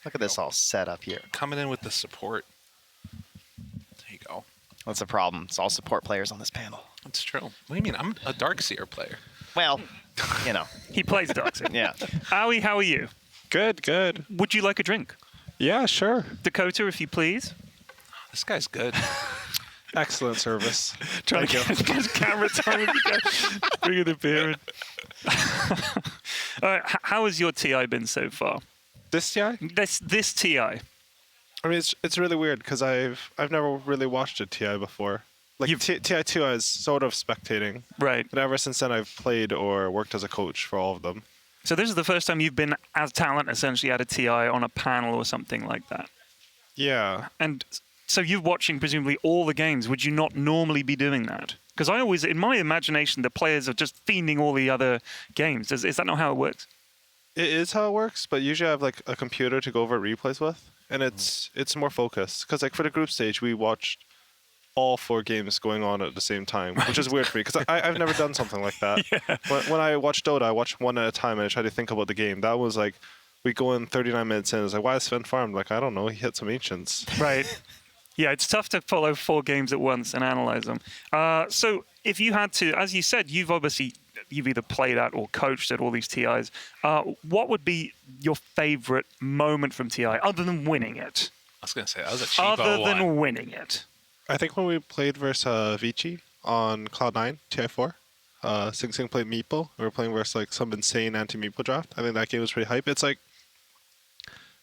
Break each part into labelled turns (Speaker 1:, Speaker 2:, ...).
Speaker 1: Look at this all set up here.
Speaker 2: Coming in with the support. There you go.
Speaker 1: What's the problem? It's all support players on this panel.
Speaker 2: That's true. What do you mean? I'm a Darkseer player.
Speaker 1: Well, you know.
Speaker 3: He plays Darkseid.
Speaker 1: Yeah.
Speaker 3: Howie, how are you?
Speaker 4: Good.
Speaker 3: Would you like a drink?
Speaker 4: Yeah, sure.
Speaker 3: Dakota, if you please.
Speaker 2: This guy's good.
Speaker 4: Excellent service.
Speaker 3: Trying to get camera time. Bringing the beer in. All right, how has your TI been so far?
Speaker 4: This TI?
Speaker 3: This TI.
Speaker 4: I mean, it's really weird because I've never really watched a TI before. Like TI2, I was sort of spectating.
Speaker 3: Right.
Speaker 4: But ever since then, I've played or worked as a coach for all of them.
Speaker 3: So this is the first time you've been as talent, essentially, at a TI on a panel or something like that.
Speaker 4: Yeah.
Speaker 3: And so you're watching, presumably, all the games. Would you not normally be doing that? Because I always, in my imagination, the players are just fiending all the other games. Is that not how it works?
Speaker 4: It is how it works, but usually I have like a computer to go over replays with, and it's more focused. Because like for the group stage, we watched all 4 games going on at the same time, which is weird for me because I've never done something like that.
Speaker 3: Yeah.
Speaker 4: When I watched Dota, I watched one at a time and I tried to think about the game. That was like, we go in 39 minutes in, it's like, why is Sven farmed? Like, I don't know, he hit some ancients.
Speaker 3: Right. Yeah, it's tough to follow 4 games at once and analyze them. So if you had to, as you said, you've either played at or coached at all these TIs. What would be your favorite moment from TI other than winning it?
Speaker 2: I was going to say, that was a cheapo
Speaker 3: Other
Speaker 2: one.
Speaker 3: than winning it.
Speaker 4: I think when we played versus Vici on Cloud9, TI4, Sing Sing played Meeple. We were playing versus like some insane anti-Meeple draft. I think that game was pretty hype. It's like,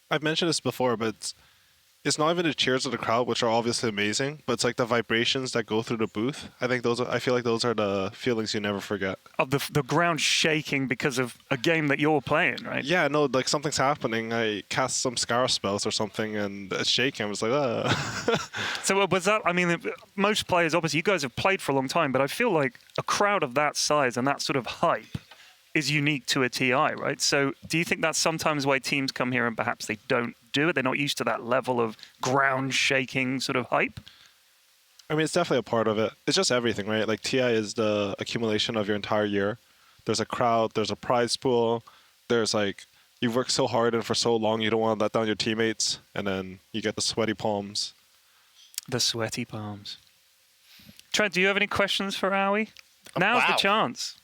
Speaker 4: I've mentioned this before, but it's not even the cheers of the crowd, which are obviously amazing, but it's like the vibrations that go through the booth. I feel like those are the feelings you never forget.
Speaker 3: Of the ground shaking because of a game that you're playing, right?
Speaker 4: Yeah, no, like something's happening. I cast some Scar spells or something, and it's shaking. I was like,
Speaker 3: So was that, I mean, most players, obviously, you guys have played for a long time, but I feel like a crowd of that size and that sort of hype is unique to a TI, right? So do you think that's sometimes why teams come here and perhaps they don't do it? They're not used to that level of ground shaking sort of hype?
Speaker 4: I mean, it's definitely a part of it. It's just everything, right? Like TI is the accumulation of your entire year. There's a crowd, there's a prize pool, there's like, you've worked so hard and for so long, you don't want to let down your teammates, and then you get the sweaty palms.
Speaker 3: The sweaty palms. Trent, do you have any questions for Howie? Now's the chance.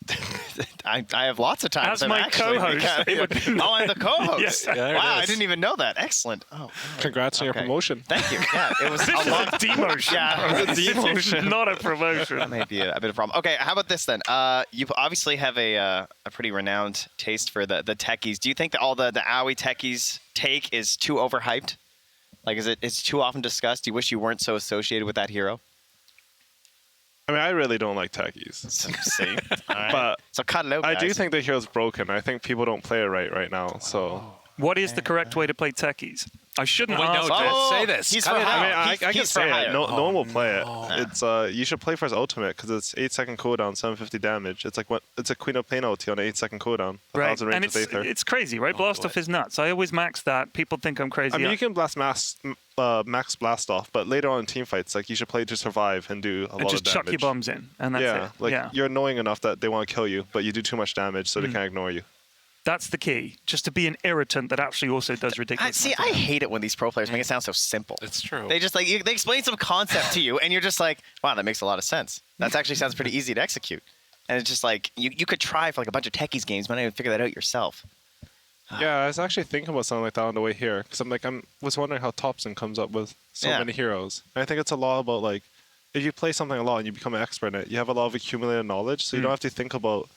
Speaker 1: I have lots of time.
Speaker 3: As my co-host, it would be
Speaker 1: Oh, I'm the co-host.
Speaker 3: Yeah,
Speaker 1: wow, I didn't even know that. Excellent. Oh,
Speaker 4: Congrats on your promotion.
Speaker 1: Thank you. Yeah, it was
Speaker 3: This
Speaker 1: a
Speaker 3: is
Speaker 1: long
Speaker 3: a demotion.
Speaker 1: Yeah,
Speaker 3: This is not a promotion.
Speaker 1: That may be a bit of a problem. Okay, how about this then? You obviously have a pretty renowned taste for the techies. Do you think that all the Owie techies take is too overhyped? Like, it's too often discussed? Do you wish you weren't so associated with that hero?
Speaker 4: I mean, I really don't like techies.
Speaker 1: See? All right.
Speaker 4: But
Speaker 1: so cut it out, guys.
Speaker 4: I do think the hero's broken. I think people don't play it right now. So
Speaker 3: What is the correct way to play techies? I shouldn't
Speaker 2: Wait,
Speaker 3: ask.
Speaker 2: no,
Speaker 3: that.
Speaker 2: Don't say this.
Speaker 1: He's
Speaker 2: Cut
Speaker 1: for
Speaker 2: it
Speaker 1: hire.
Speaker 2: out.
Speaker 4: I mean, I can
Speaker 1: He's for
Speaker 4: say
Speaker 1: hire.
Speaker 4: it. No one will play it.
Speaker 2: no.
Speaker 4: It's you should play for his ultimate because it's 8-second cooldown, 750 damage. It's like it's a Queen of Pain ulti on an 8-second cooldown.
Speaker 3: Right,
Speaker 4: 1,000 range
Speaker 3: and
Speaker 4: with Aether.
Speaker 3: it's crazy, right? Blast off is nuts. I always max that. People think I'm crazy.
Speaker 4: I mean, you can blast max blast off, but later on in team fights, like you should play to survive and do a
Speaker 3: and
Speaker 4: lot
Speaker 3: just
Speaker 4: of damage.
Speaker 3: chuck your bombs in, and that's
Speaker 4: yeah,
Speaker 3: it.
Speaker 4: like you're annoying enough that they want to kill you, but you do too much damage, so they can't ignore you.
Speaker 3: That's the key. Just to be an irritant that actually also does ridiculous.
Speaker 1: See, I hate it when these pro players make it sound so simple.
Speaker 2: It's true.
Speaker 1: They just like they explain some concept to you, and you're just like, wow, that makes a lot of sense. That actually sounds pretty easy to execute. And it's just like you could try for like a bunch of techies games, but not even figure that out yourself.
Speaker 4: Yeah, I was actually thinking about something like that on the way here because I was wondering how Thompson comes up with so many heroes. And I think it's a lot about like if you play something a lot and you become an expert in it, you have a lot of accumulated knowledge, so you don't have to think about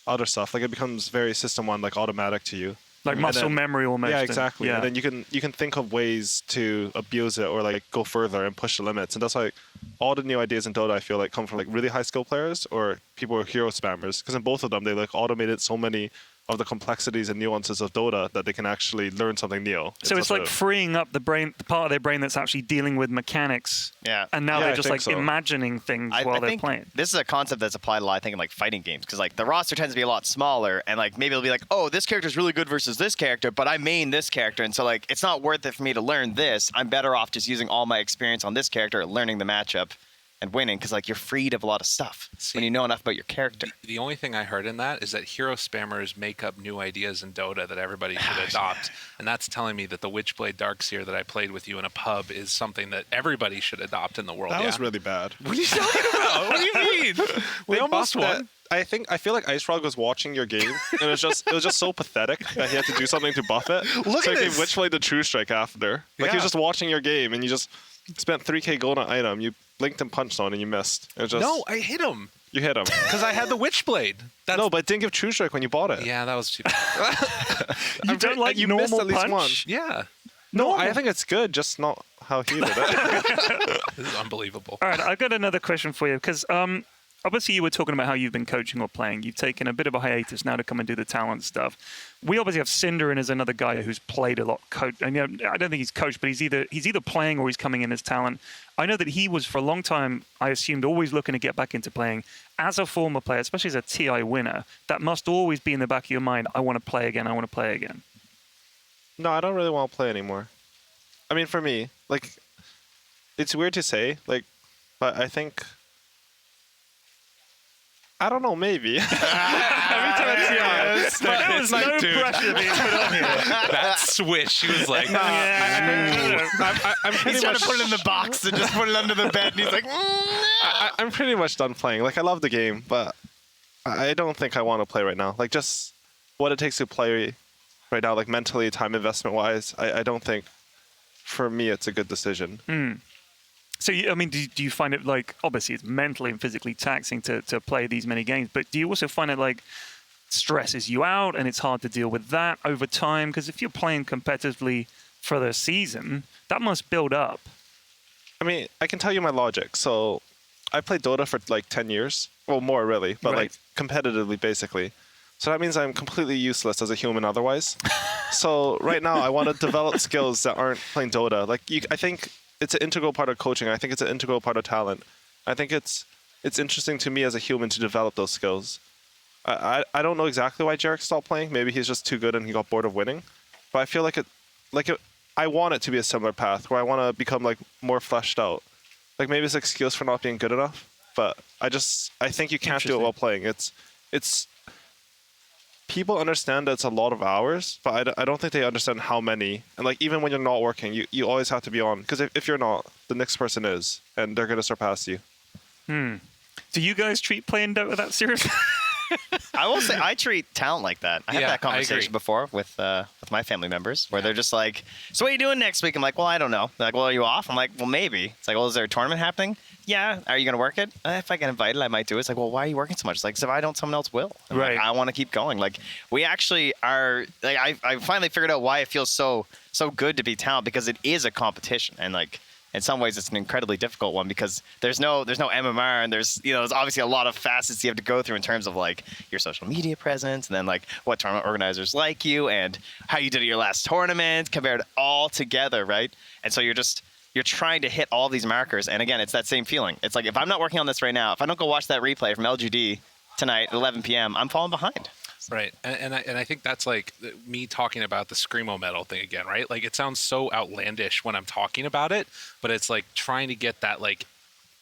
Speaker 4: other stuff. Like it becomes very system one, like automatic to you.
Speaker 3: Like muscle memory almost.
Speaker 4: Yeah, exactly.
Speaker 3: Yeah.
Speaker 4: And then you can think of ways to abuse it or like go further and push the limits. And that's why all the new ideas in Dota I feel like come from like really high skill players or people who are hero spammers. Because in both of them they like automated so many of the complexities and nuances of Dota that they can actually learn something new.
Speaker 3: So it's like freeing up the brain, the part of their brain that's actually dealing with mechanics.
Speaker 1: Yeah.
Speaker 3: And now
Speaker 4: Yeah,
Speaker 3: they're
Speaker 4: I
Speaker 3: just
Speaker 4: think
Speaker 3: like
Speaker 4: so.
Speaker 3: imagining things while they're
Speaker 1: think
Speaker 3: playing.
Speaker 1: This is a concept that's applied a lot, I think, in like fighting games, because like the roster tends to be a lot smaller, and like maybe it'll be like, oh, this character's really good versus this character, but I main this character, and so like it's not worth it for me to learn this. I'm better off just using all my experience on this character, learning the matchup, and winning because like you're freed of a lot of stuff when you know enough about your character.
Speaker 2: The only thing I heard in that is that hero spammers make up new ideas in Dota that everybody should adopt. And that's telling me that the Witchblade Darkseer that I played with you in a pub is something that everybody should adopt in the world.
Speaker 4: That was really bad.
Speaker 2: What are you talking about? What do you mean? We
Speaker 4: They
Speaker 2: almost
Speaker 4: buffed
Speaker 2: won.
Speaker 4: that. I feel like Ice Frog was watching your game, and it was just so pathetic that he had to do something to buff it.
Speaker 1: Look
Speaker 4: so
Speaker 1: at
Speaker 4: he
Speaker 1: this.
Speaker 4: Witchblade the True Strike after. Like he was
Speaker 1: Yeah.
Speaker 4: just watching your game, and you just spent 3k gold on item. You blinked and punched on, and you missed. It was just
Speaker 2: No, I hit him
Speaker 4: you hit him.
Speaker 2: because I had the Witchblade. That's,
Speaker 4: No, but it didn't give True Strike when you bought it.
Speaker 2: yeah, that was too.
Speaker 3: You don't like
Speaker 4: you missed
Speaker 3: normal
Speaker 4: at least
Speaker 3: punch?
Speaker 4: one.
Speaker 2: Yeah,
Speaker 4: No, I think it's good, just not how he did it.
Speaker 2: this is unbelievable.
Speaker 3: All right, I've got another question for you because obviously you were talking about how you've been coaching or playing. You've taken a bit of a hiatus now to come and do the talent stuff. We obviously have Cinder in as another guy who's played a lot. And you know, I don't think he's coached, but he's either playing or he's coming in as talent. I know that he was for a long time, I assumed, always looking to get back into playing. As a former player, especially as a TI winner, that must always be in the back of your mind. I want to play again. I want to play again.
Speaker 4: No, I don't really want to play anymore. I mean, for me, like, it's weird to say, like, but I think, I don't know, maybe. Every time I see it,
Speaker 3: There was no pressure being put on here.
Speaker 2: That switch, she was like,
Speaker 4: I'm pretty
Speaker 1: He's trying
Speaker 4: much
Speaker 1: to put it in the box and just put it under the bed, and he's like,
Speaker 4: I'm pretty much done playing. Like, I love the game, but I don't think I want to play right now. Like, just what it takes to play right now, like mentally, time investment wise, I don't think for me it's a good decision.
Speaker 3: So, I mean, do you find it like, obviously it's mentally and physically taxing to play these many games, but do you also find it like stresses you out and it's hard to deal with that over time? Because if you're playing competitively for the season, that must build up.
Speaker 4: I mean, I can tell you my logic. So I played Dota for like 10 years. Well, more really, but
Speaker 3: Right.
Speaker 4: like competitively, basically. So that means I'm completely useless as a human otherwise. So right now, I want to develop skills that aren't playing Dota. Like, I think it's an integral part of coaching. I think it's an integral part of talent. I think it's interesting to me as a human to develop those skills. I don't know exactly why Jarek stopped playing. Maybe he's just too good and he got bored of winning. But I feel like I want it to be a similar path where I want to become like more fleshed out. Like maybe it's an excuse for not being good enough. But I think you can't do it while playing. It's people understand that it's a lot of hours, but I don't think they understand how many. And like even when you're not working, you always have to be on. Because if you're not, the next person is, and they're going to surpass you.
Speaker 3: Do you guys treat playing Dota that seriously?
Speaker 1: I will say I treat talent like that. I had
Speaker 2: Yeah,
Speaker 1: that
Speaker 2: I agree.
Speaker 1: conversation before with my family members where they're just like, "So what are you doing next week?" I'm like, "Well, I don't know." They're like, "Well, are you off?" I'm like, "Well, maybe." It's like, "Well, is there a tournament happening?" "Yeah." "Are you going to work it?" If I get invited, I might do it." It's like, "Well, why are you working so much?" It's like, "'Cause if I don't, someone else will." I'm
Speaker 3: Right.
Speaker 1: Like, I want to keep going. Like we actually are. Like I finally figured out why it feels so good to be talent because it is a competition and like. In some ways, it's an incredibly difficult one because there's no MMR and there's obviously a lot of facets you have to go through in terms of like your social media presence and then like what tournament organizers like you and how you did at your last tournament compared all together, right? And so you're trying to hit all these markers. And again, it's that same feeling. It's like if I'm not working on this right now, if I don't go watch that replay from LGD tonight at 11 p.m., I'm falling behind.
Speaker 2: Right, and I think that's like me talking about the Screamo medal thing again, right? Like it sounds so outlandish when I'm talking about it, but it's like trying to get that like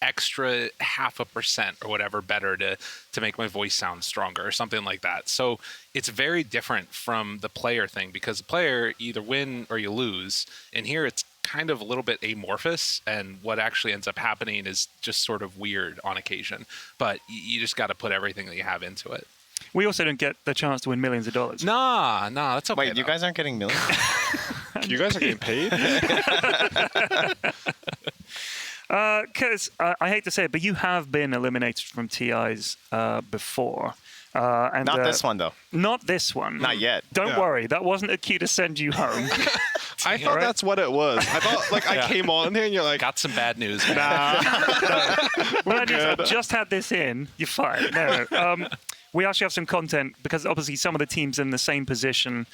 Speaker 2: extra 0.5% or whatever better to make my voice sound stronger or something like that. So it's very different from the player thing because the player you either win or you lose, and here it's kind of a little bit amorphous, and what actually ends up happening is just sort of weird on occasion. But you just got to put everything that you have into it.
Speaker 3: We also don't get the chance to win millions of dollars.
Speaker 2: Nah, that's okay.
Speaker 1: Wait, you
Speaker 2: though.
Speaker 1: guys aren't getting millions?
Speaker 4: You guys are getting paid?
Speaker 3: Because I hate to say it, but you have been eliminated from TIs before. And,
Speaker 1: Not this one though.
Speaker 3: Not this one.
Speaker 1: Not yet.
Speaker 3: Don't
Speaker 4: Yeah.
Speaker 3: worry. That wasn't a cue to send you home.
Speaker 4: I thought that's what it was. I thought like I came on here and you're like,
Speaker 2: Got some bad news. Man.
Speaker 3: Well, I've just had this in. You're fine. No. We actually have some content because obviously some of the teams in the same position,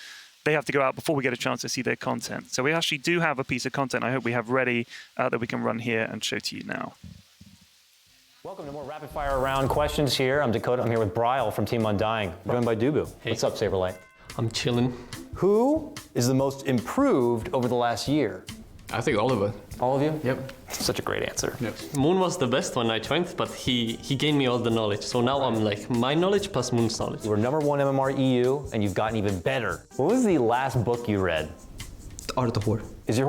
Speaker 3: they have to go out before we get a chance to see their content. So we actually do have a piece of content I hope we have ready that we can run here and show to you now.
Speaker 5: Welcome to more rapid fire round questions here. I'm Dakota. I'm here with Bryle from Team Undying, joined by Dubu. What's up, Saberlight?
Speaker 6: I'm chilling.
Speaker 5: Who is the most improved over the last year?
Speaker 6: I think all of it.
Speaker 5: All of you?
Speaker 6: Yep.
Speaker 5: Such a great answer.
Speaker 6: Yep.
Speaker 7: Moon was the best when I joined, but he gave me all the knowledge. So now I'm like my knowledge plus Moon's knowledge.
Speaker 5: You were #1 MMR EU, and you've gotten even better. What was the last book you read?
Speaker 6: The Art of War.
Speaker 5: Is your